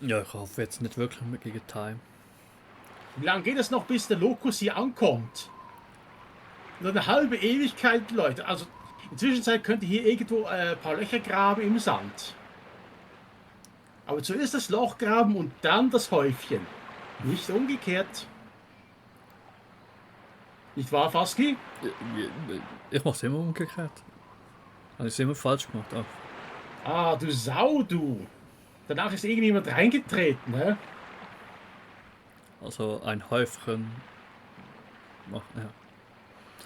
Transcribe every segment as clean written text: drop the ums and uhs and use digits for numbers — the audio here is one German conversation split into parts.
Ja, ich hoffe jetzt nicht wirklich mehr gegen Time. Wie lange geht es noch, bis der Locus hier ankommt? Nur eine halbe Ewigkeit, Leute. Also, in der Zwischenzeit könnt ihr hier irgendwo ein paar Löcher graben im Sand. Aber zuerst das Loch graben und dann das Häufchen. Nicht umgekehrt. Nicht wahr, Faski? Ich mache es immer umgekehrt. Habe ich es immer falsch gemacht. Auch. Ah, du Sau, du. Danach ist irgendjemand reingetreten, ne? Also ein Häufchen. Ja.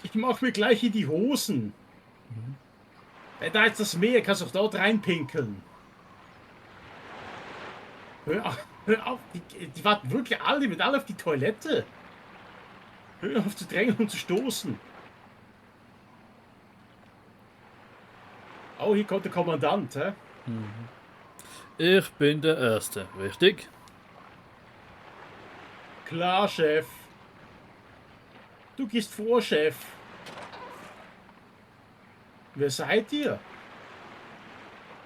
Ich mach mir gleich in die Hosen. Da ist das Meer, kannst du doch dort reinpinkeln. Hör auf, die warten wirklich alle mit alle auf die Toilette. Hör auf zu drängen und zu stoßen. Oh, hier kommt der Kommandant, hä? Ich bin der Erste, richtig? Klar, Chef. Du gehst vor, Chef. Wer seid ihr?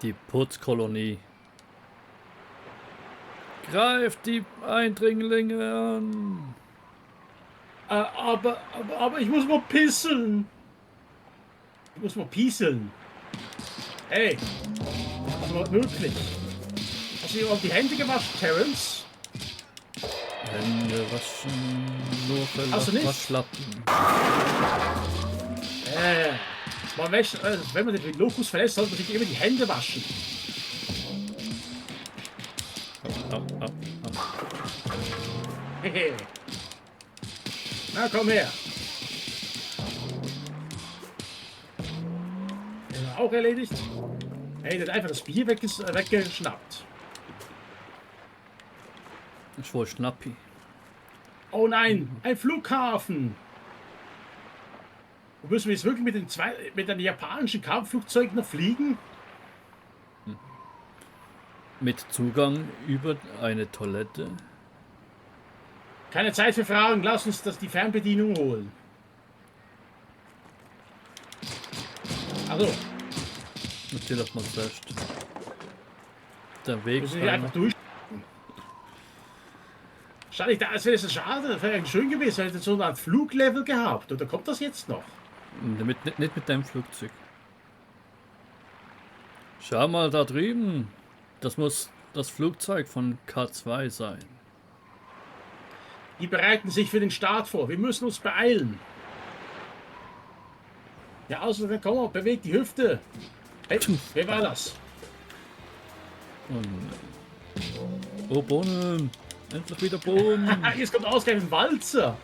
Die Putzkolonie. Greift die Eindringlinge an. Aber ich muss mal pisseln. Ich muss mal pieseln. Hey, das ist mal möglich. Hast du dir auch die Hände gewaschen, Terence? Hände waschen, nur für Hast du nicht? Waschlappen. Wenn man den Locus verlässt, sollte man sich immer die Hände waschen. Hehe. Na, komm her. Auch erledigt. Hey, der hat einfach das Bier weggeschnappt. Ich wollte Schnappi. Oh nein, ein Flughafen. Wo müssen wir jetzt wirklich mit einem japanischen Kampfflugzeug noch fliegen? Mit Zugang über eine Toilette. Keine Zeit für Fragen, lass uns die Fernbedienung holen. Also, Natürlich mal zuerst. Der Weg. müssen wir einfach durch. Schade, das wäre schade, das wäre schön gewesen, hätte so ein Fluglevel gehabt. Oder kommt das jetzt noch? Nicht mit deinem Flugzeug. Schau mal da drüben. Das muss das Flugzeug von K2 sein. Die bereiten sich für den Start vor. Wir müssen uns beeilen. Ja, also dann komm mal, bewegt die Hüfte. Hey, wer war das? Oh, Bohnen. Endlich wieder Bohnen. Jetzt kommt ausgerechnet ein Walzer.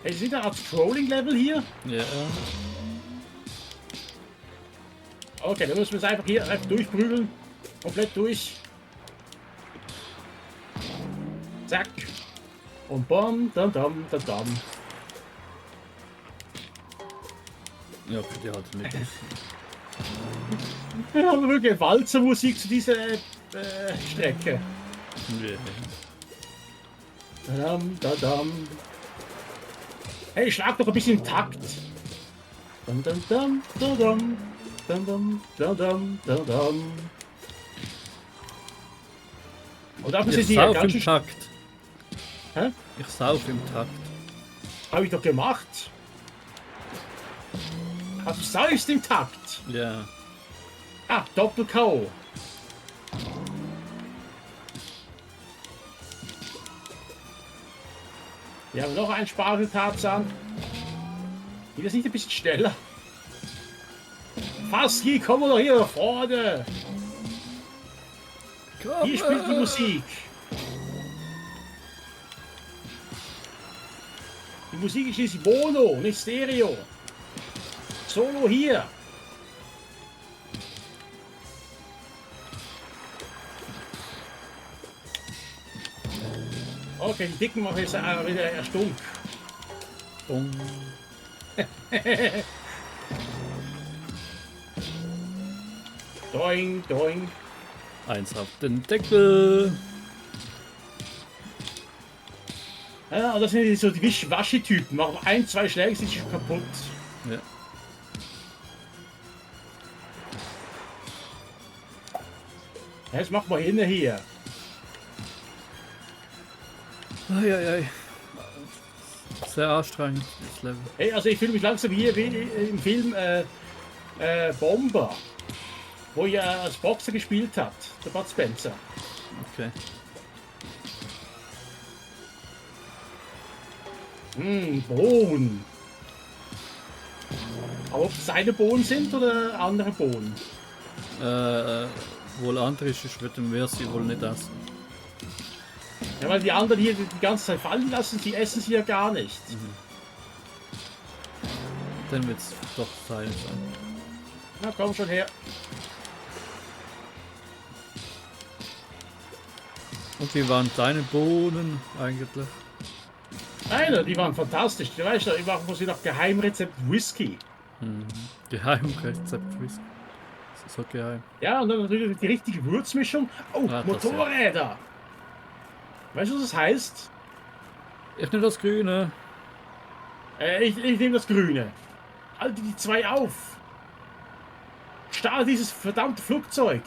Hey, sind da als Trolling-Level hier? Ja. Okay, dann müssen wir es einfach hier einfach durchprügeln. Komplett durch. Zack. Und bam, dam, dam, dam, dam. Ja, okay, die hat mit. Wir haben wirklich Walzermusik zu dieser Strecke. Yeah. Dadam, dadam. Hey, schlag doch ein bisschen Takt. Dam, dam, dam, dadam. Dam, dam, dadam, dadam. Und dafür sind Ich sie ja sauf ganz im schön. Takt. Hä? Ich sauf im Takt. Hab ich doch gemacht. Ach, du saufst im Takt. Ja. Ah, Doppel-K.O. Wir haben noch einen Spargeltarzan. Geht das nicht ein bisschen schneller? Faski, komm doch hier nach vorne. Hier spielt die Musik. Die Musik ist schließlich Mono, nicht Stereo. Solo hier. Okay, die Dicken machen jetzt wieder erstunken. Doing, doing. Eins auf den Deckel. Ja, und das sind so die Wischi-Waschi-Typen. Machen ein, zwei Schläge, sind schon kaputt. Ja. Jetzt machen wir hin hier. Eieiei. Sehr anstrengend, das Level. Hey, also ich fühle mich langsam hier wie im Film Bomber, wo er als Boxer gespielt hat, der Bud Spencer. Okay. Bohnen. Aber ob es seine Bohnen sind oder andere Bohnen? Wohl andere ist, würden wir sie wohl nicht essen. Ja, weil die anderen hier die ganze Zeit fallen lassen, die essen sie ja gar nicht. Dann wird es doch sein sein. Na komm schon her. Und wie waren deine Bohnen eigentlich? Nein, die waren fantastisch. Du weißt ja, ich mache sie nach Geheimrezept Whisky. Geheimrezept Whisky. Das ist so geheim. Ja, und dann natürlich die richtige Würzmischung. Oh, Ah, das Motorräder. Weißt du, was das heißt? Ich nehme das Grüne. Ich nehme das Grüne. Halte die zwei auf. Starte dieses verdammte Flugzeug.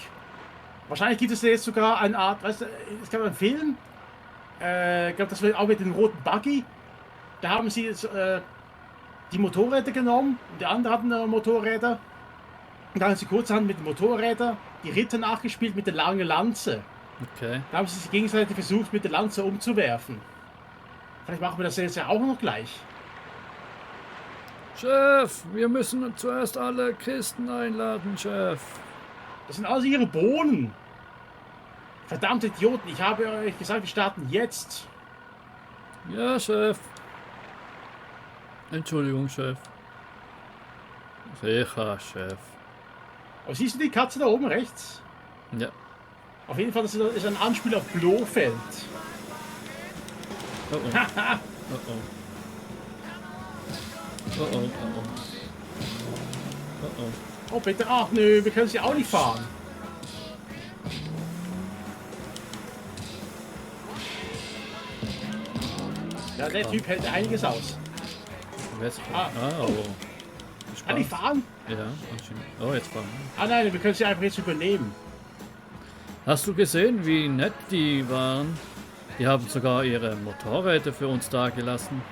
Wahrscheinlich gibt es jetzt sogar eine Art, weißt du, es gab einen Film. Ich glaube, das war auch mit dem roten Buggy. Da haben sie jetzt, die Motorräder genommen und die anderen hatten Motorräder. Und da haben sie kurzerhand mit den Motorrädern die Ritter nachgespielt mit der langen Lanze. Okay. Da haben sie sich gegenseitig versucht, mit der Lanze umzuwerfen. Vielleicht machen wir das jetzt ja auch noch gleich. Chef, wir müssen zuerst alle Kisten einladen, Chef. Das sind alles ihre Bohnen. Verdammte Idioten, ich habe euch gesagt, wir starten jetzt. Ja, Chef. Entschuldigung, Chef. Sicher, Chef. Aber siehst du die Katze da oben rechts? Ja. Auf jeden Fall, das ist ein Anspiel auf Blofeld. Oh oh. Oh oh. Oh oh, oh oh. Oh oh. Oh bitte, ach nö, wir können sie auch nicht fahren. Ja, der Typ hält einiges aus. Ah, oh. Kann ich fahren? Ja, anscheinend. Oh, jetzt fahren. Ah nein, wir können sie einfach jetzt übernehmen. Hast du gesehen, wie nett die waren? Die haben sogar ihre Motorräder für uns dagelassen.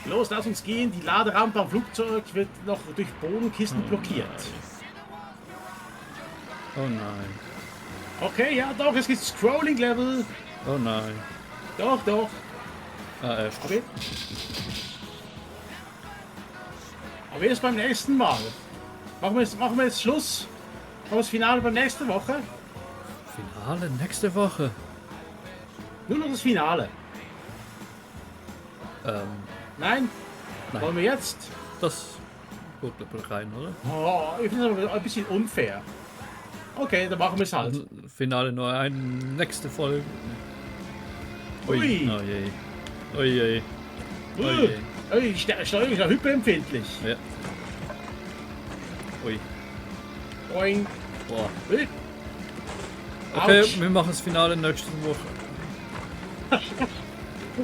Los, lass uns gehen. Die Laderampe am Flugzeug wird noch durch Bodenkisten blockiert. Oh nein. Okay, ja doch, es gibt Scrolling-Level. Oh nein. Doch, doch. Ah, echt. Okay. Aber erst beim nächsten Mal. Machen wir jetzt Schluss. Machen wir das Finale beim nächsten Woche. Finale nächste Woche. Nur noch das Finale. Nein? Nein. Wollen wir jetzt? Das gut rein, oder? Oh, ich finde es ein bisschen unfair. Okay, dann machen wir es halt. Finale nur eine nächste Folge. Ui. Oh je. Oh je. Oh je. Die Steuerung ist ja hyperempfindlich. Ja. Ui. Boing. Boah. Ui. Okay, Autsch. wir machen das Finale nächste Woche.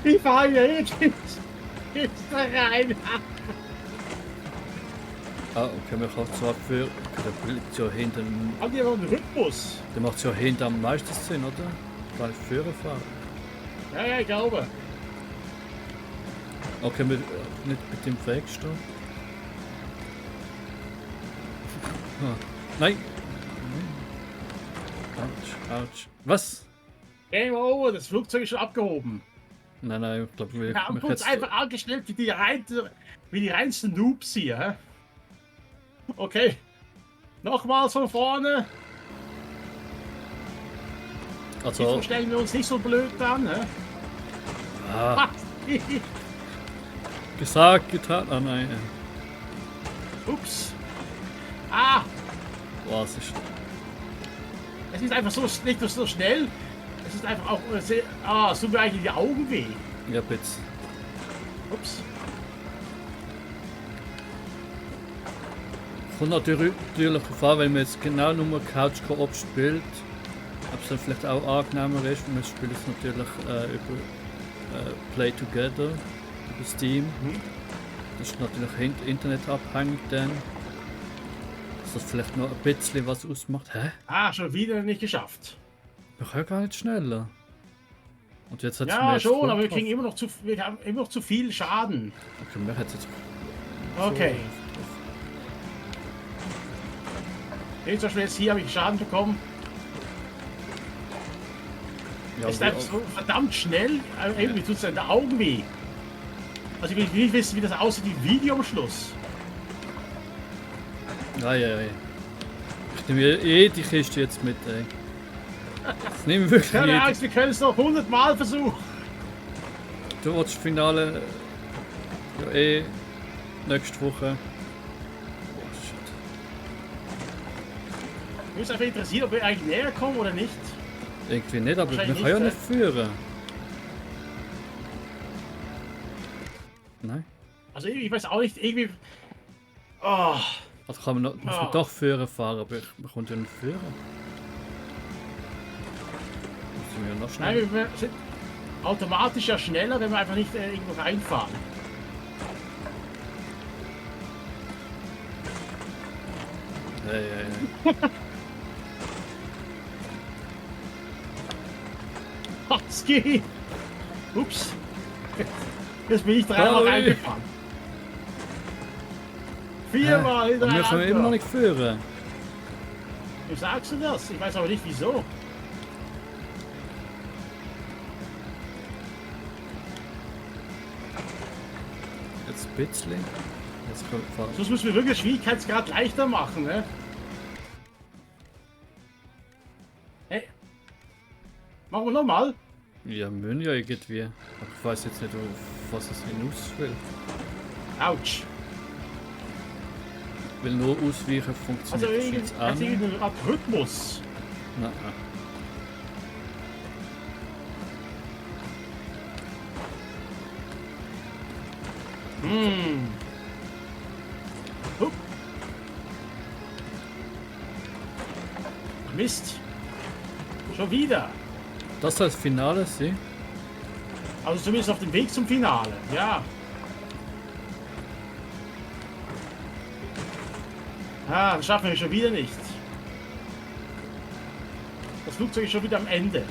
Ich fahre hier jetzt da rein. Ah, okay, wir können zwar für. Der liegt ja hinten. Haben die aber einen Rhythmus? Der macht ja hinten am meisten Sinn, oder? Weil ich Führer fahre. Ja, ich glaube. Okay, nicht mit dem Wegstehen. Nein! Autsch, ouch. Was? Game over, das Flugzeug ist schon abgehoben. Nein, ich glaube, Wir haben uns einfach angestellt wie die reinsten Noobs hier. Hä? Okay. Nochmals von vorne. Also, Wieso stellen wir uns nicht so blöd an? Hä? ah, gesagt, getan. Ah, nein. Ups. Ah, Boah, es ist. es ist einfach so nicht nur so schnell. Es ist einfach auch sehr. Ah, es tut mir eigentlich die Augen weh. Ja, bitte. Ups. Kommt natürlich vor, wenn man jetzt genau nur Couch Koop spielt, ob es dann vielleicht auch angenehmer ist, weil man spielt es natürlich über Play Together, über Steam. Das ist natürlich internetabhängig dann. das vielleicht noch ein bisschen was ausmacht. Hä? Ah, schon wieder nicht geschafft. Wir können gar nicht schneller. Und jetzt hat Ja, schon, aber wir kriegen immer noch wir haben immer noch zu viel Schaden. Okay, mir hat jetzt. Okay. Zum Beispiel jetzt hier habe ich Schaden bekommen. Ja, Ist einfach so verdammt schnell. Irgendwie tut es in den Augen weh. Also ich will nicht wissen, wie das aussieht wie Video am Schluss. Ja. Ich nehme die Kiste jetzt mit, ey. Das nehme ich wirklich Keine Angst, wir können es noch 100 Mal versuchen. Du willst das Finale ja nächste Woche. Oh, shit. Mich ist einfach interessiert, ob wir eigentlich näher kommen oder nicht. Irgendwie nicht, aber wir Wahrscheinlich können ja nicht, nicht führen. Nein. Also ich weiß auch nicht, irgendwie... Oh, Also kann man, muss man doch führen fahren, aber man kommt ja nicht führen. Müssen wir ja noch schneller. nein, wir sind automatisch ja schneller, wenn wir einfach nicht irgendwo reinfahren. Ja. Was geht? Ups. Jetzt bin ich dreimal Oi. reingefahren. Viermal Und wir können immer noch hintereinander. nicht führen. Wie sagst du das? Ich weiß aber nicht wieso. Jetzt ein bisschen. Jetzt kommt fahren. Sonst müssen wir wirklich Schwierigkeitsgrad leichter machen, ne? Hey. Machen wir nochmal? Ja, müssen ja irgendwie. Aber ich weiß jetzt nicht, auf was es hinaus will. Autsch. Will nur ausweichen, Also funktioniert jetzt auch nicht. irgendeine Art Rhythmus. Nein. Hm. Hup. Mist. Schon wieder. Das soll das Finale sein. Also zumindest auf dem Weg zum Finale. Ja. Ah, das schaffen wir schon wieder nicht. Das Flugzeug ist schon wieder am Ende.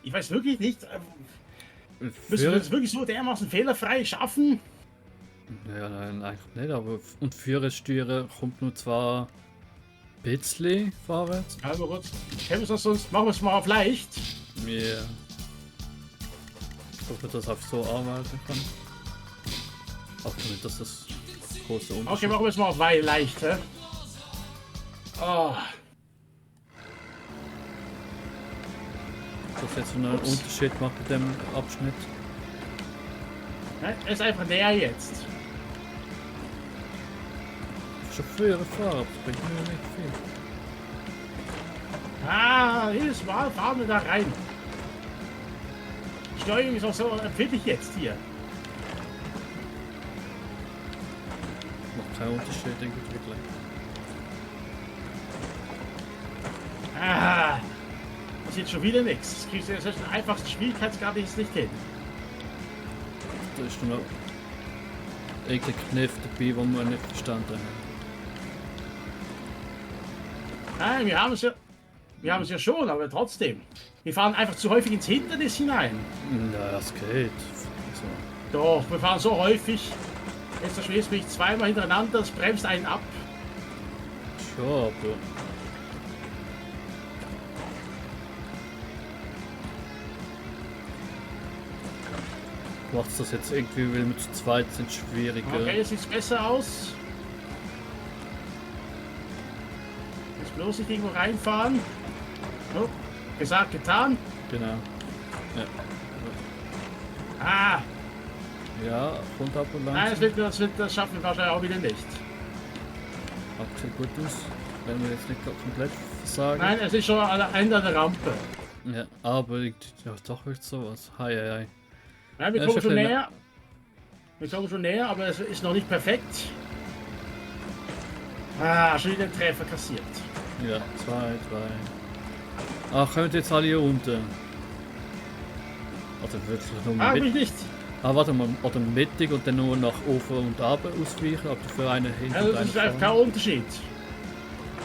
Ich weiß wirklich nicht, müssen wir das wirklich so dermaßen fehlerfrei schaffen? Ja, nein, eigentlich nicht, aber und Führen, Steuern kommt nur zwar ein bisschen vorwärts. Also gut, können wir das sonst, machen wir es mal auf leicht. Ja. Ob man das auf so anwenden kann. Auch nicht, dass das große Unterschied Okay, machen wir es mal auf leicht, hä? Oh, dass jetzt einen Ups. Unterschied macht mit dem Abschnitt. ne? Er ist einfach näher jetzt. Schon früher fahren, aber das bringt mir nicht viel. Ah, jedes Mal fahren wir da rein. Die Steuerung ist auch so empfindlich jetzt hier. Macht keinen Unterschied, denke ich wirklich. Ah, das ist jetzt schon wieder nichts. Das kriegst du jetzt den einfachsten Schwierigkeitsgrad jetzt nicht hin. Da ist noch irgendein Kniff dabei, den wir nicht verstanden haben. Nein, wir haben es ja schon, aber trotzdem. Wir fahren einfach zu häufig ins Hindernis hinein. Ja, das geht. So. Doch, wir fahren so häufig. Jetzt bin ich zweimal hintereinander, das bremst einen ab. Schon, aber. Macht das jetzt irgendwie, weil wir zu zweit sind, schwieriger. Okay, jetzt sieht es besser aus. Jetzt bloß nicht irgendwo reinfahren. So, gesagt, getan. Genau. Ja. Ah, Ja, kommt ab und nein, langsam. das schaffen wir wahrscheinlich auch wieder nicht. Sieht gut aus. Wenn wir jetzt nicht komplett versagen. Nein, es ist schon an der Ende der Rampe. Ja, aber ja, doch wird sowas. Hi. Nein, wir Ja, kommen schon schon ein bisschen näher. Wir kommen schon näher, aber es ist noch nicht perfekt. Ah, schon wieder einen Treffer kassiert. Ja, 2, 3. Ach, kommt jetzt alle hier unten. Also wirklich nur Ah, bin mit. ich nicht. Ah, warte mal, oder mittig und dann nur nach oben und ab ausweichen, aber für eine hinten Also und das eine ist einfach vorne. kein Unterschied.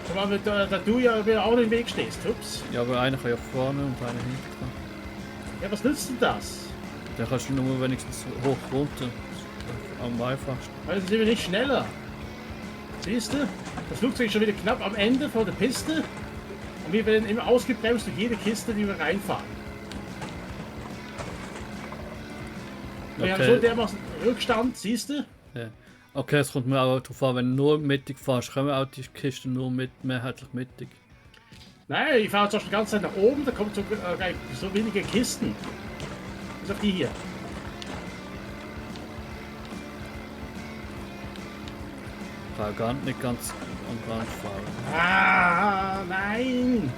Zumal da du ja wieder auch im Weg stehst. Ups. Ja, aber einer kann ja vorne und einer hinten dran. Ja, was nützt denn das? Dann kannst du nur wenigstens hoch runter. Das ist am einfachsten. Weil dann sind wir nicht schneller. Siehst du? Das Flugzeug ist schon wieder knapp am Ende vor der Piste. Und wir werden immer ausgebremst durch jede Kiste, die wir reinfahren. Wir haben so dermaßen Rückstand, siehst du? Ja. Okay, es kommt mir auch darauf an, wenn du nur mittig fährst, kommen auch die Kisten nur mehrheitlich mittig. Nein, ich fahre zwar schon die ganze Zeit nach oben, da kommen so wenige Kisten. Bis auf die hier. Ich kann gar nicht ganz am Rand fahren. Ah, nein!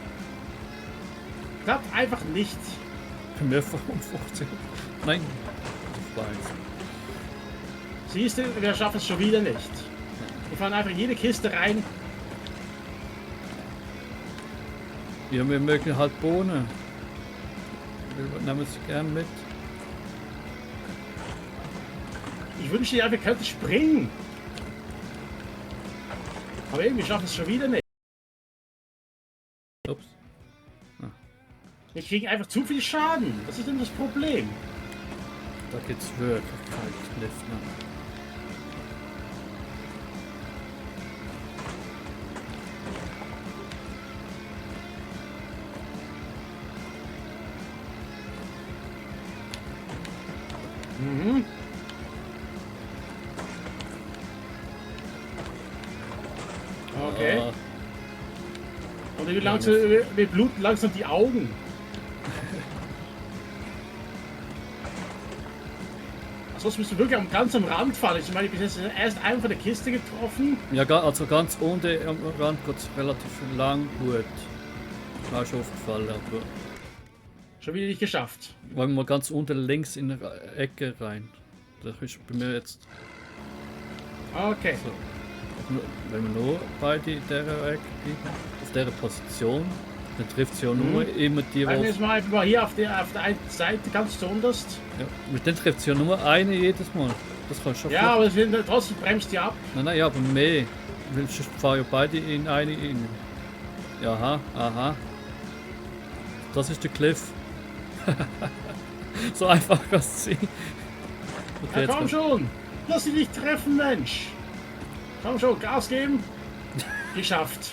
Klappt einfach nicht. Bei mir 55. Nein, das war eins. Siehst du, wir schaffen es schon wieder nicht. Wir fahren einfach in jede Kiste rein. Ja, wir mögen halt Bohnen. Wir nehmen sie gern mit. Ich wünschte ja, wir könnten springen. Aber irgendwie schaffen es schon wieder nicht. Ups. Wir kriegen einfach zu viel Schaden. Was ist denn das Problem? Da geht's wirklich kein Cliff nach. Mhm. Okay. Ah, Und wir bluten langsam die Augen. Sonst müssen wir wirklich ganz am Rand fahren. Ich meine, ich bin jetzt erst einen von der Kiste getroffen. ja, also ganz unten am Rand geht es relativ lang gut. Mir ist schon aufgefallen, aber Schon wieder nicht geschafft. wollen wir mal ganz unten links in der Ecke rein. Das ist bei mir jetzt Okay. so. Wenn wir nur beide in dieser Ecke bleiben, auf dieser Position, dann trifft es ja nur immer die, Bleiben wir die. jetzt mal einfach mal hier auf der einen Seite ganz zuunterst. Ja, mit denen trifft es ja nur eine jedes Mal. Das kannst du schon. Ja, aber es wird trotzdem bremst die ab. Nein, ja, aber mehr. Weil sonst fahren ja beide in eine rein. Ja, aha, aha. Das ist der Cliff. So einfach kann es sein. Okay, Ja, komm kommt- schon. Lass dich nicht treffen, Mensch. Komm schon, Gas geben. Geschafft.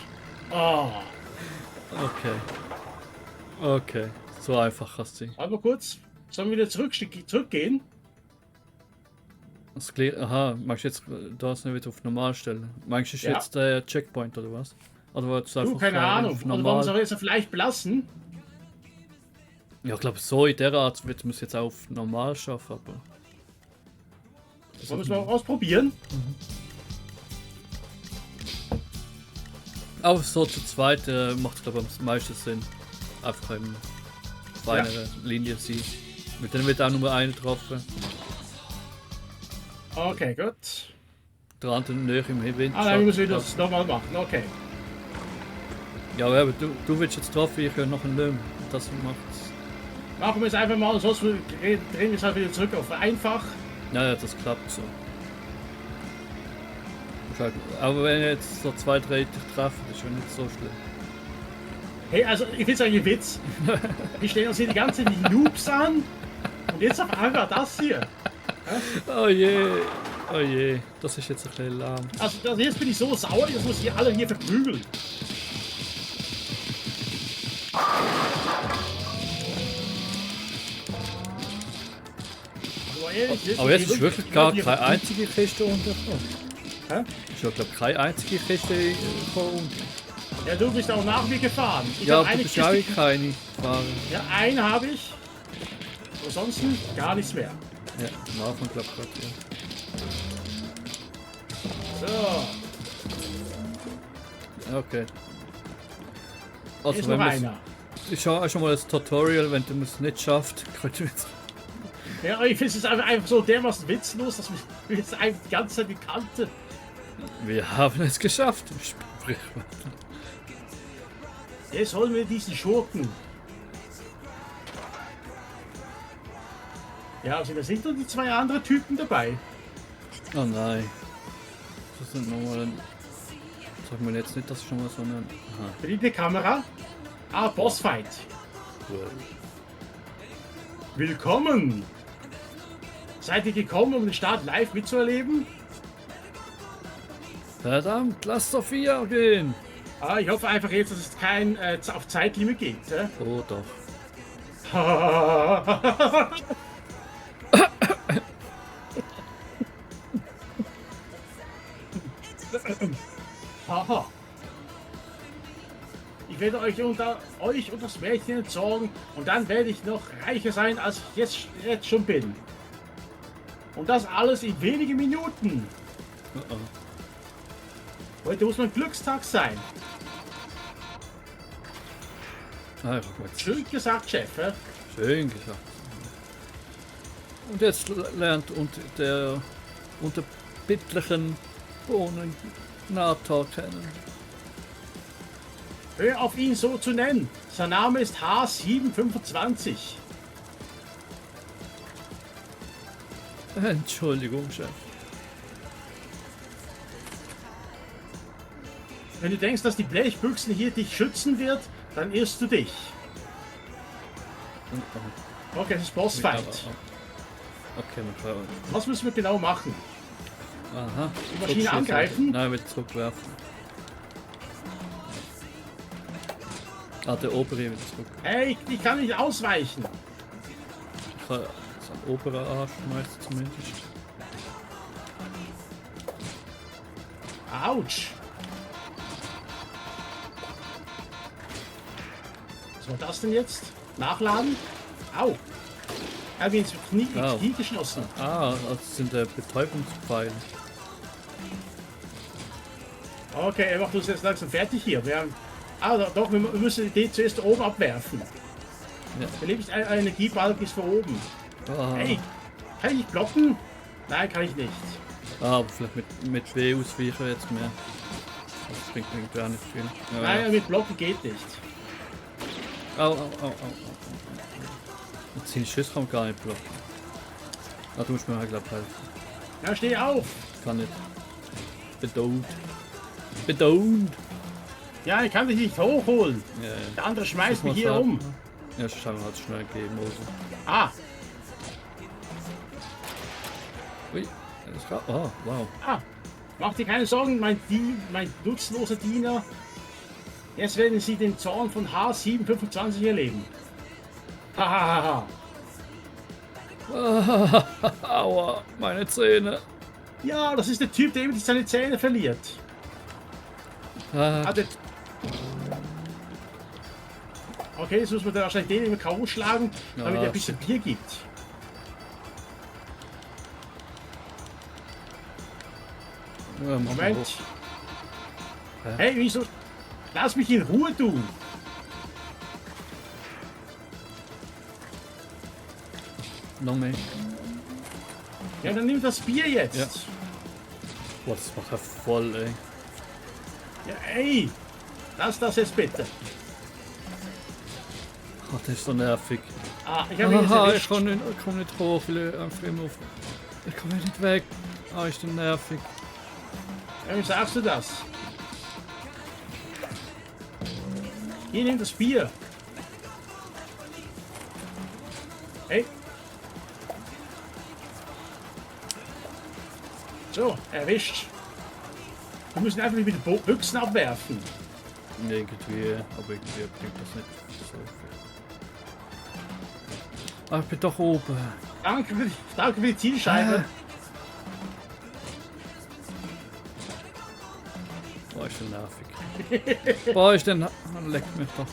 Oh. Okay. Okay. So einfach kann es sein. Warte mal kurz. Sollen wir wieder zurückgehen? Das aha, magst du jetzt das nicht wieder auf normal stellen? Meinst du, ist Ja. jetzt der Checkpoint oder was? Oder wolltest du Du, einfach keine Ahnung. auf Oder wollen wir es normal? auch jetzt vielleicht belassen? Ja, ich glaube, so in der Art wird man es jetzt auch auf normal schaffen, aber. Wollen wir es mal ausprobieren? Aber so zu zweit macht es, glaube ich, am meisten Sinn. Einfach auf einer Linie sein. Mit denen wird auch nur einer getroffen. Okay, gut. Der andere näher im Wind. Ah, dann müssen wir das nochmal machen. Okay. Ja, aber du willst jetzt getroffen, ich höre noch einen Löwen. Das macht's. Machen wir es einfach mal, sonst drehen wir es halt wieder zurück auf einfach. Ja, das klappt so. Aber wenn jetzt so 2, 3 dich treffen, ist schon nicht so schlimm. Hey, also ich finde es eigentlich ein Witz. Wir stellen uns hier die ganze Zeit die Noobs an. Und jetzt auf einmal das hier. Oh je, oh je, das ist jetzt ein bisschen lahm. Also jetzt bin ich so sauer, jetzt muss ich alle hier verprügeln. Aber ehrlich, Aber jetzt ist wirklich gar keine einzige Kiste untergekommen. Hä? Ich habe glaube keine einzige Kiste von unten. Ja, du bist auch nach mir gefahren. Ich Ja, hab aber du eine bist auch Kiste. keine gefahren. Ja, eine habe ich. Ansonsten gar nichts mehr. Ja, am Anfang glaube ich gerade, So, ja. Okay. hier Also ist wenn noch man einer. ich schaue auch schon mal das Tutorial, wenn du es nicht schafft, könnt ihr jetzt. Ja, ich finde es einfach so dermaßen witzlos, dass wir jetzt einfach die ganze Zeit die Kante. Wir haben es geschafft. Sprichwort. Jetzt holen wir diesen Schurken. Ja, also da sind doch die 2 andere Typen dabei. Oh nein. Das sind nochmal. Sag mir jetzt nicht, dass ich schon mal so einen. Aha. Bediente Kamera. Ah, Bossfight. Cool. Willkommen! Seid ihr gekommen, um den Start live mitzuerleben? Verdammt, lass doch 4 gehen! Ah, ich hoffe einfach jetzt, dass es kein auf Zeitlimit geht. Oh doch. Haha. Ich werde euch und das Mädchen entsorgen und dann werde ich noch reicher sein, als ich jetzt schon bin. Und das alles in wenigen Minuten. Oh oh. Heute muss mein Glückstag sein. Ah, ich hab mal Schön gesagt, Chef. schön gesagt. Und jetzt lernt der unterbittlichen Bohnen-Nator kennen. Hör auf ihn so zu nennen. Sein Name ist H725. Entschuldigung, Chef. Wenn du denkst, dass die Blechbüchsen hier dich schützen wird, dann irrst du dich. Okay, das ist Bossfight. Okay, mal schauen. Was müssen wir genau machen? Aha. Die Maschine Zurückschießen. angreifen? Nein, wieder zurückwerfen. Ah, der obere wieder zurück. Hey, ich kann nicht ausweichen. Ich kann sein oberer Arsch meist zumindest. Autsch. Was war das denn jetzt? Nachladen? Au. Er hat mir ins Knie geschossen. Ah, das sind Betäubungspfeile. Okay, er macht uns jetzt langsam fertig hier. Wir haben, doch, wir müssen den zuerst oben abwerfen. Ja. Der Lebensenergiebalken ist von oben. Ah, Hey, kann ich nicht blocken? Nein, kann ich nicht. aber vielleicht mit B ausweichen jetzt mehr. Das bringt irgendwie auch nicht viel. Ja, Nein, mit blocken geht nicht. Au, au, au, au, au. Und seine Schüsse kann man gar nicht blocken. Ah, du musst mir halt, glaub helfen. Ja, steh auf. Kann nicht. Bedauert. Bedauert. Ja, ich kann dich nicht hochholen. Ja, ja. Der andere schmeißt mich Muss hier man um. sagen. Ja, schauen wir halt schnell geben. Also. Ah, Ui, das geht. Oh, wow. mach dir keine Sorgen, mein nutzloser Diener. Jetzt werden Sie den Zorn von H725 erleben. Hahaha. Aua, meine Zähne. Ja, das ist der Typ, der immer seine Zähne verliert. Ah, Okay, jetzt muss man dann wahrscheinlich den immer K.O. schlagen, damit Ja, er ein bisschen Bier gibt. ja, Moment. hoch. Hey, wieso? Lass mich in Ruhe, du! Noch mehr. Ja, dann nimm das Bier jetzt. Ja. Boah, das macht er voll, ey. Ja, ey! Lass das jetzt bitte. Oh, das ist so nervig. Ah, ich habe ihn jetzt Aha, erwischt. ich komm nicht hoch, weil ich einfach immer auf... Ich komme nicht weg. Ah, ist das nervig. Ja, wie sagst du das? Hier, nimm das Bier. Hey. So, erwischt. Wir müssen einfach wieder Büchsen abwerfen. Irgendwie, aber irgendwie bringt das nicht so viel. Ah, ich bin doch oben. Danke für die Zielscheibe. Boah, ist das nervig. Boah, ist denn... Leck mich doch.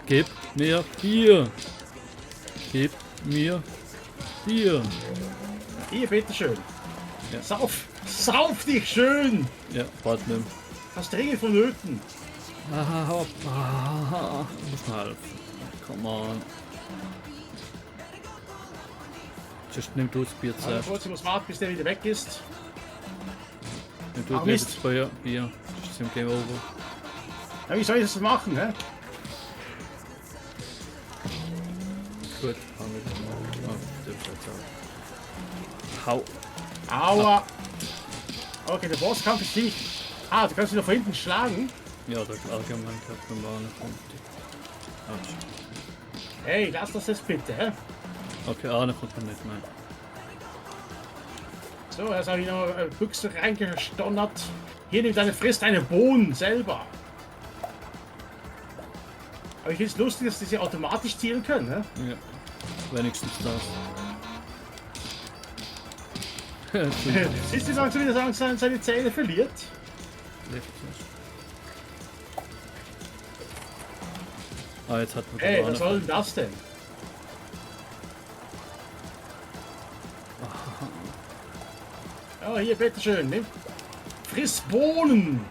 Gib mir Bier. Gib mir Bier. Hier, bitteschön. Ja. Sauf dich schön. Ja, warte mal. Hast dringend vonnöten. Ah, hopp. Ah, muss mir helfen. Come on. Just nimm du das Bier Also zuerst. kurz, ich muss warten, bis der wieder weg ist. Nimm du Ah, lieber Mist. das Bier. Das ist im Game Over. Ja, wie soll ich das machen, hä? Gut, haben wir das. Oh, stimmt. Hau. Aua! Okay, der Bosskampf ist ziemlich. Ah, du kannst ihn noch von hinten schlagen. Ja, der allgemein hat normale Punkte. Autsch. Hey, lass das jetzt bitte, hä? Okay, Arne kommt man nicht, nein. So, jetzt habe ich noch Büchse reingestonnert. Hier nimmt deine Frist deine Bohnen selber. Aber ich finde es lustig, dass die sie automatisch zielen können, ne? Ja, wenigstens das. Siehst du langsam wieder seine Zähne verliert? Ah, jetzt hat man Hey, was soll denn das denn? Ja, hier, bitteschön, nimm. Friss Bohnen!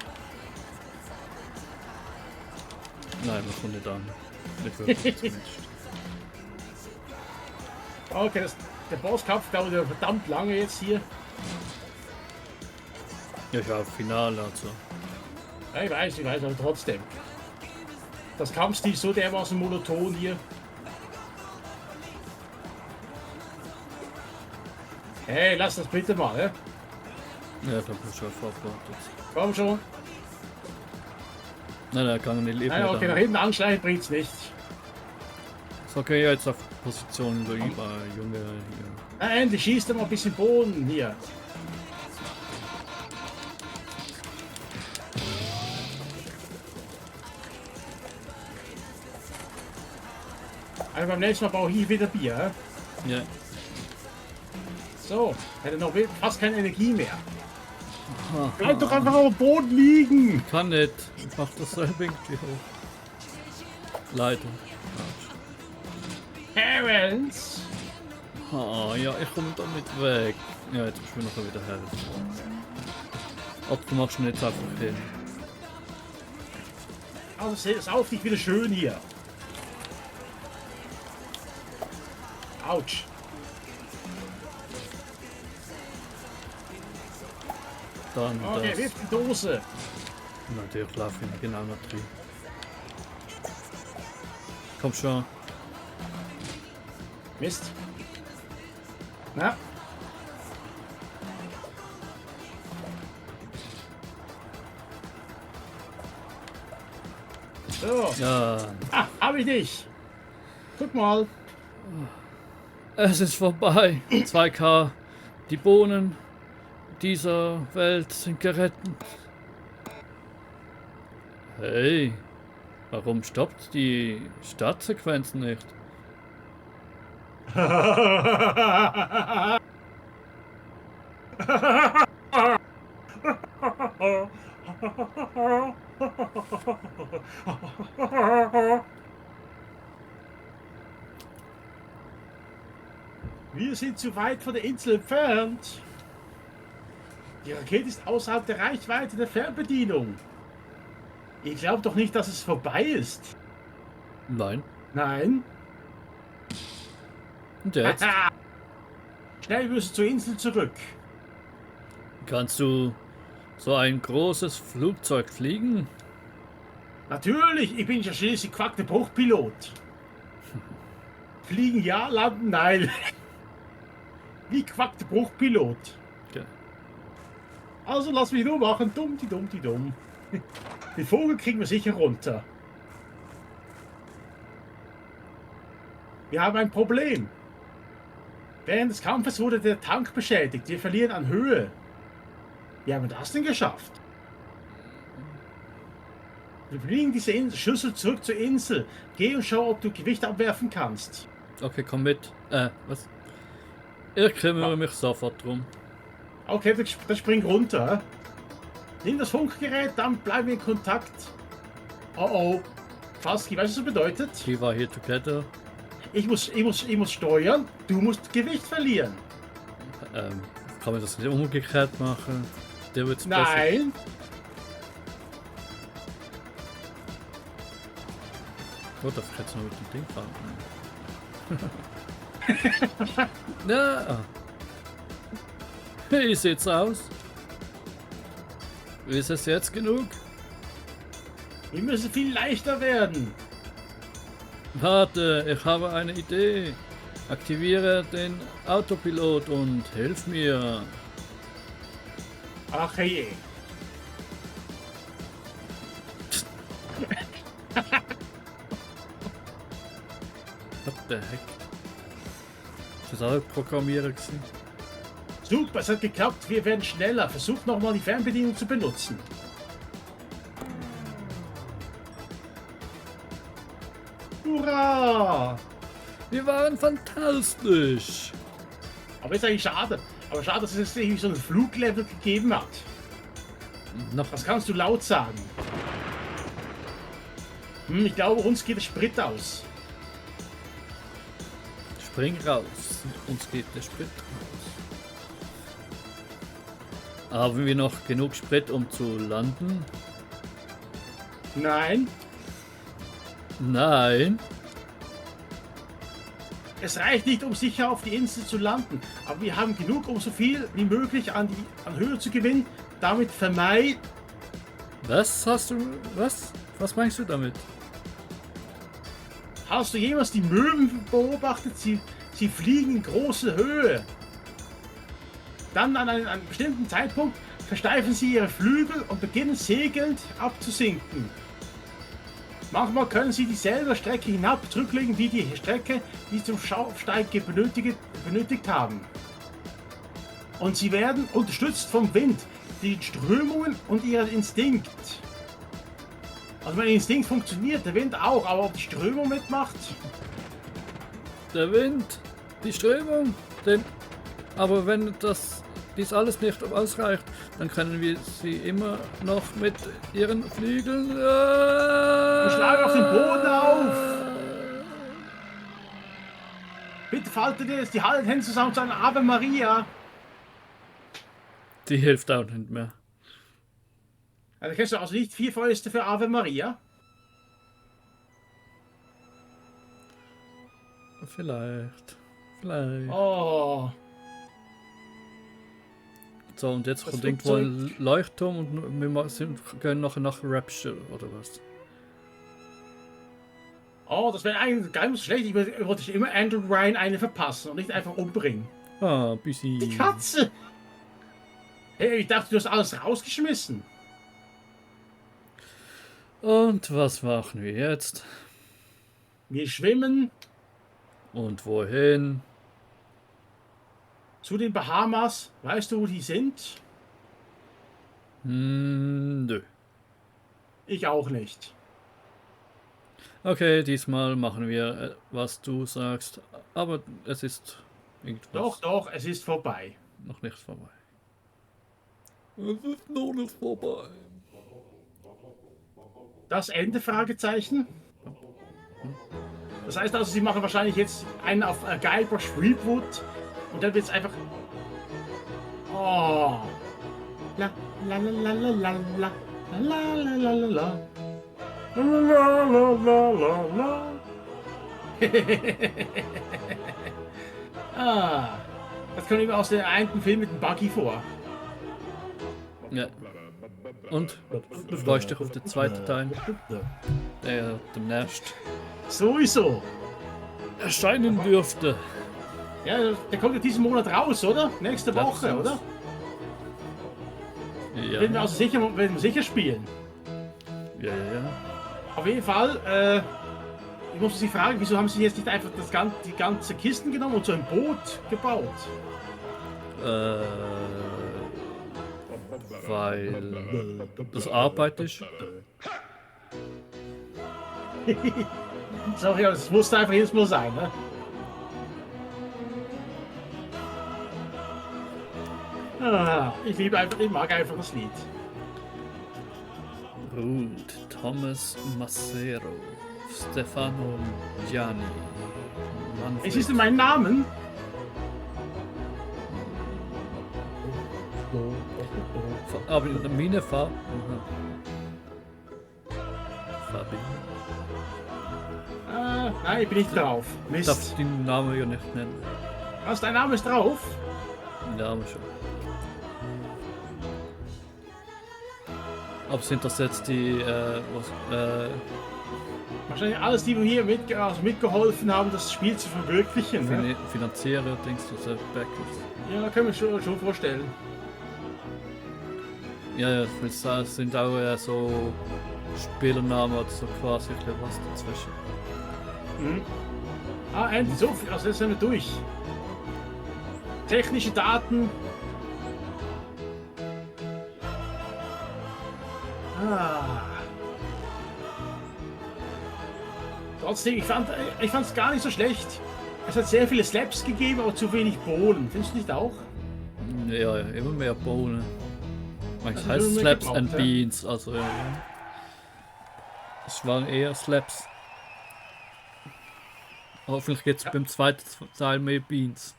Nein, man kommt nicht an. Nicht wirklich zumindest. Okay, der Bosskampf dauert ja verdammt lange jetzt hier. Ja, ich war auf Finale, also. Ja, ich weiß, aber trotzdem. Das Kampfstil ist so dermaßen monoton hier. Hey, lass das bitte mal, hä? Ja, da bin ich schon vorbereitet. Komm schon. Nein, kann nicht leben. Nein, okay, nach hinten anschleichen bringt's nichts. So, okay, jetzt auf Position über Junge hier. Nein, die schießt immer ein bisschen Boden hier. Also beim nächsten Mal brauche ich wieder Bier. Hä? Ja. So, hätte noch fast keine Energie mehr. Bleib doch einfach auf dem Boden liegen! Kann nicht. Ich mach das selber irgendwie hoch. Leider. Terence! Ah, ja, ich komme damit weg. Ja, jetzt muss ich mir noch wieder helfen. Ob du machst nicht einfach hin. Also seh es auf dich wieder schön hier. Autsch. Dann Okay, das. wirf die Dose. Natürlich laufe ich genau noch drin. Komm schon. Mist. Na? So. Ja, Ah, hab ich dich. Guck mal. es ist vorbei. 2K. Die Bohnen dieser Welt sind gerettet. Hey, warum stoppt die Startsequenz nicht? Wir sind zu weit von der Insel entfernt. Die Rakete ist außerhalb der Reichweite der Fernbedienung. Ihr glaubt doch nicht, dass es vorbei ist. Nein. Nein. Und jetzt? Schnell müssen wir zur Insel zurück. Kannst du so ein großes Flugzeug fliegen? Natürlich, ich bin ja schließlich Quack der Bruchpilot. Fliegen ja, landen nein. Wie Quack der Bruchpilot. Ja. Also lass mich nur machen. Dumm, die dumm, die dumm. Den Vogel kriegen wir sicher runter. Wir haben ein Problem. Während des Kampfes wurde der Tank beschädigt. Wir verlieren an Höhe. Wie haben wir das denn geschafft? Wir fliegen diese Schüssel zurück zur Insel. Geh und schau, ob du Gewicht abwerfen kannst. Okay, komm mit. Was? Ich kümmere mich sofort drum. Okay, dann spring runter. Nimm das Funkgerät, dann bleiben wir in Kontakt. Oh oh. Faski, weißt du, was das bedeutet? We are here together. Ich muss steuern, du musst Gewicht verlieren. Kann man das nicht umgekehrt machen? Der wird's besser. Nein. Gut, darf ich jetzt noch mit dem Ding fahren? Ja. Wie sieht's aus? Ist es jetzt genug? Wir müssen viel leichter werden. Warte, ich habe eine Idee. Aktiviere den Autopilot und hilf mir. Ach je. What the heck? Ist das auch ein Programmierer gewesen? Super, es hat geklappt. Wir werden schneller. Versucht nochmal die Fernbedienung zu benutzen. Hurra! Wir waren fantastisch. Aber ist eigentlich schade. Aber schade, dass es irgendwie so ein Fluglevel gegeben hat. Noch Das kannst du laut sagen. Ich glaube, uns geht der Sprit aus. Spring raus. Uns geht der Sprit raus. Haben wir noch genug Sprit, um zu landen? Nein, Nein. es reicht nicht, um sicher auf die Insel zu landen. Aber wir haben genug, um so viel wie möglich an Höhe zu gewinnen. Damit vermeiden. Was hast du... Was? Was meinst du damit? Hast du jemals die Möwen beobachtet? Sie fliegen in große Höhe. Dann an einem bestimmten Zeitpunkt versteifen sie ihre Flügel und beginnen segelnd abzusinken. Manchmal können sie dieselbe Strecke hinab zurücklegen wie die Strecke, die sie zum Aufstieg benötigt haben. Und sie werden unterstützt vom Wind, den Strömungen und ihrem Instinkt. Also mein Instinkt funktioniert, der Wind auch, aber ob die Strömung mitmacht? Der Wind, die Strömung, aber wenn dies alles nicht ausreicht, dann können wir sie immer noch mit ihren Flügeln Schlag auf den Boden auf! Bitte faltet ihr die Hände zusammen zu einer Ave Maria. Die hilft auch nicht mehr. Also kennst du also nicht 4 Fäuste für Ave Maria? Vielleicht. Oh. So, und jetzt Das kommt irgendwo Flugzeug. ein Leuchtturm und wir gehen nachher nach Rapture oder was? Oh, das wäre eigentlich gar nicht so schlecht. Ich wollte immer Andrew Ryan eine verpassen und nicht einfach umbringen. Ah, busy. Die Katze! Hey, ich dachte, du hast alles rausgeschmissen. Und was machen wir jetzt? Wir schwimmen Und wohin? zu den Bahamas. Weißt du, wo die sind? Nö. Ich auch nicht. Okay, diesmal machen wir, was du sagst, aber es ist irgendwas Doch, es ist vorbei. noch nicht vorbei. Es ist noch nicht vorbei. Das Ende? Fragezeichen. Das heißt also, sie machen wahrscheinlich jetzt einen auf Guybrush Threepwood und dann wird es einfach. Oh. La la la la la la la la la la la la. La la la la la. Ah. Das kommt immer aus dem einen Film mit dem Buggy vor. Ja. Und? Freust dich auf den zweiten Teil, der demnächst Sowieso. erscheinen dürfte. Ja, der kommt ja diesen Monat raus, oder? Nächste Glaub Woche, ich. oder? Werden wir Ja, also sicher spielen. ja. Auf jeden Fall, ich muss Sie fragen, wieso haben Sie jetzt nicht einfach die ganze Kisten genommen und so ein Boot gebaut? Weil das Arbeit ist. Sorry, aber es musste einfach jedes Mal sein, ne? Ich mag einfach das Lied. Ruth, Thomas Massero, Stefano Gianni, Es ist in meinem Namen. Aber meine Farbe. Fabi. Nein, ich bin nicht drauf. Ich darf Mist. den Namen ja nicht nennen. Was, dein Name ist drauf? Den Namen schon. Aber sind das jetzt die Wahrscheinlich alles, die wir hier mitgeholfen haben, das Spiel zu verwirklichen. Ne? Finanzierer, denkst du, so Backers? Ja, kann man schon vorstellen. Ja, das sind auch so Spielernamen oder so quasi was dazwischen. Mhm. Ah, endlich so viel, also jetzt sind wir durch. Technische Daten. Trotzdem, ich fand es gar nicht so schlecht. Es hat sehr viele Slaps gegeben, aber zu wenig Bohnen. Findest du nicht auch? Ja, immer mehr Bohnen. Es Also heißt immer mehr Slaps gebraucht, and ja. Beans, also ja. Es waren eher Slaps. Hoffentlich gibt es beim zweiten Teil mehr Beans.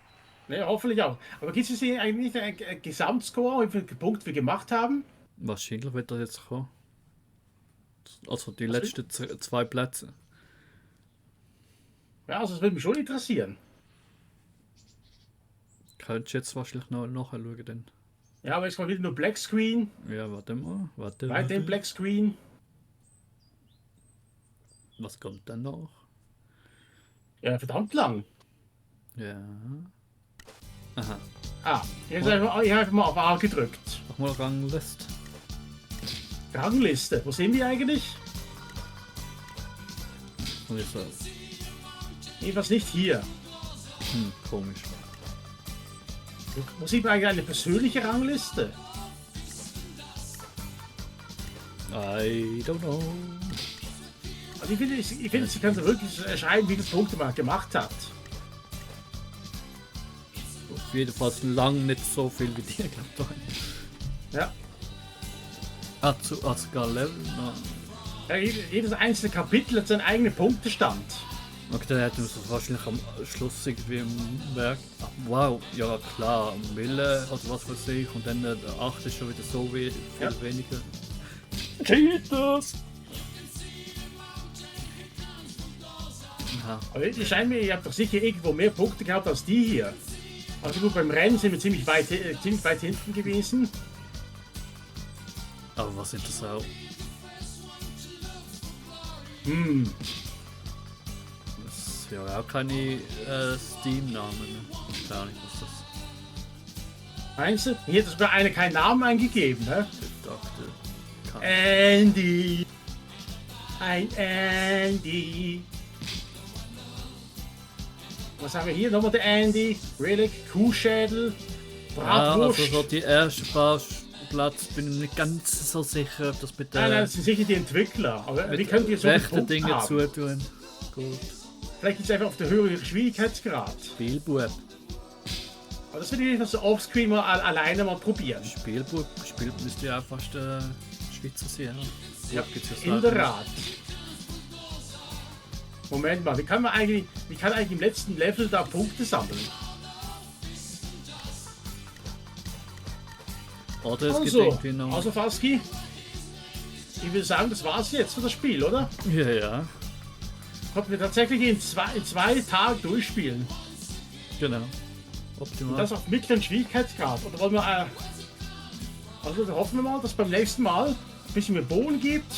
Ne, hoffentlich auch. Aber gibt es hier eigentlich einen Gesamtscore, wie viele Punkte wir gemacht haben? Wahrscheinlich wird das jetzt kommen. Also die Was letzten zwei Plätze. Ja, also das würde mich schon interessieren. Könntest jetzt wahrscheinlich noch nachschauen, denn. Ja, aber jetzt mal wieder nur Black Screen. Ja, warte mal. Weiterhin Black Screen. Was kommt dann noch? Ja, verdammt lang. Ja. Aha. Ah, ich habe einfach mal auf A gedrückt. Mach mal Ranglist. Rangliste, wo sind wir eigentlich? Und jetzt Jedenfalls nicht hier. komisch. Wo sieht man eigentlich eine persönliche Rangliste? I don't know. Also ich finde, sie kann so wirklich schreiben, wie viele Punkte man gemacht hat. Auf jeden Fall lang nicht so viel wie dir, glaube ich. Ja. Sogar Level? No. Ja, jedes einzelne Kapitel hat seinen eigenen Punktestand. Okay, dann hätten wir es wahrscheinlich am Schluss irgendwie im Werk. Wow, ja klar, am Wille, also was weiß ich, und dann der 8 ist schon wieder so viel weniger. Cheaters! Aha. Aber ich scheint mir, ihr habt doch sicher irgendwo mehr Punkte gehabt als die hier. Also gut, beim Rennen sind wir ziemlich weit hinten gewesen. Aber was sind das auch? Das ist ja auch keine Steam-Namen. Ne? Gar nicht, was das. Meinst du? Hier hat sogar einer keinen Namen eingegeben, ne? Ich dachte. Andy. Ein Andy. Was haben wir hier? Nochmal der Andy. Relic, Kuhschädel, Bratwurst. Also so die erste Platz bin ich nicht ganz so sicher, ob das mit Nein, der das sind sicher die Entwickler. Aber wie mit könnt ihr so viele rechten Punkte Dinge haben? zutun. Gut. Vielleicht ist es einfach auf der höheren Schwierigkeitsgrad. Spielbub. Aber das würde ich einfach so offscreen mal alleine mal probieren. Spielbub müsste ja auch fast Schweizer sein. Ja, Gibt's ja in selber der Rat. Moment mal, wie kann eigentlich im letzten Level da Punkte sammeln? nicht. Oder es gibt Also, irgendwie noch. Faski, ich würde sagen, das war's jetzt für das Spiel, oder? Ja, Konnten wir tatsächlich in zwei Tagen durchspielen. genau. Und Optimal. das auf mittleren Schwierigkeitsgrad. Oder wollen wir, also hoffen wir mal, dass beim nächsten Mal ein bisschen mehr Bohnen gibt.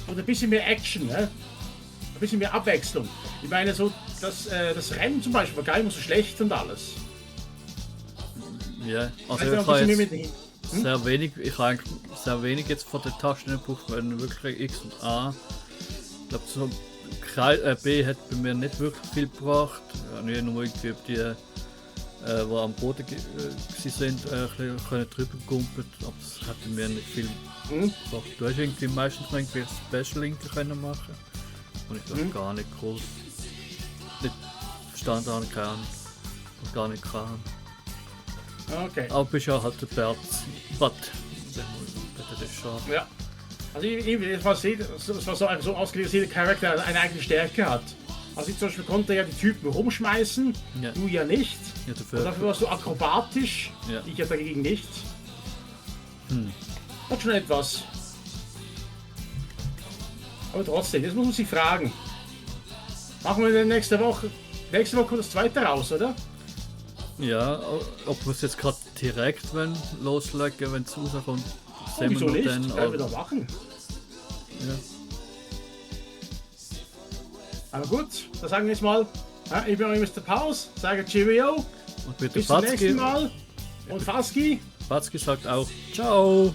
Und ein bisschen mehr Action, ne? Ein bisschen mehr Abwechslung. Ich meine, so das Rennen zum Beispiel war gar nicht mehr so schlecht und alles. Ja, also Also ich ein habe bisschen mehr jetzt mit sehr wenig, sehr wenig jetzt von den Tasten gebraucht, weil wirklich X und A. Ich glaube, so B hat bei mir nicht wirklich viel gebracht. Ja, nur irgendwie die, die am Boden sind, ein bisschen können drüber gumpeln, aber es hat bei mir nicht viel gebracht. Du hast irgendwie meistens noch irgendwie Special-Linke können machen und ich das gar nicht groß nicht verstanden habe, keine Ahnung, und gar nicht kann. Okay. Aber bist ja halt der Bert. Das ist schon. Ja. Also es war so ausgelegt, dass jeder Charakter eine eigene Stärke hat. Also ich zum Beispiel konnte ja die Typen rumschmeißen, Ja. du ja nicht. Ja, Und dafür warst du akrobatisch, Ja. ich ja dagegen nicht. Hat schon etwas. Aber trotzdem, jetzt muss man sich fragen. Machen wir denn nächste Woche? Nächste Woche kommt das zweite raus, oder? Ja, ob wir es jetzt gerade direkt loslegen, wenn es rauskommt, sehen Wieso wir noch nicht? dann. Können wir doch machen. Ja. Aber gut, dann sagen wir jetzt mal, ich bin euer Mr. Paus, sage Cheerio, Und bitte bis zum nächsten Fatzki. Mal und Faski. Fatzki sagt auch Ciao.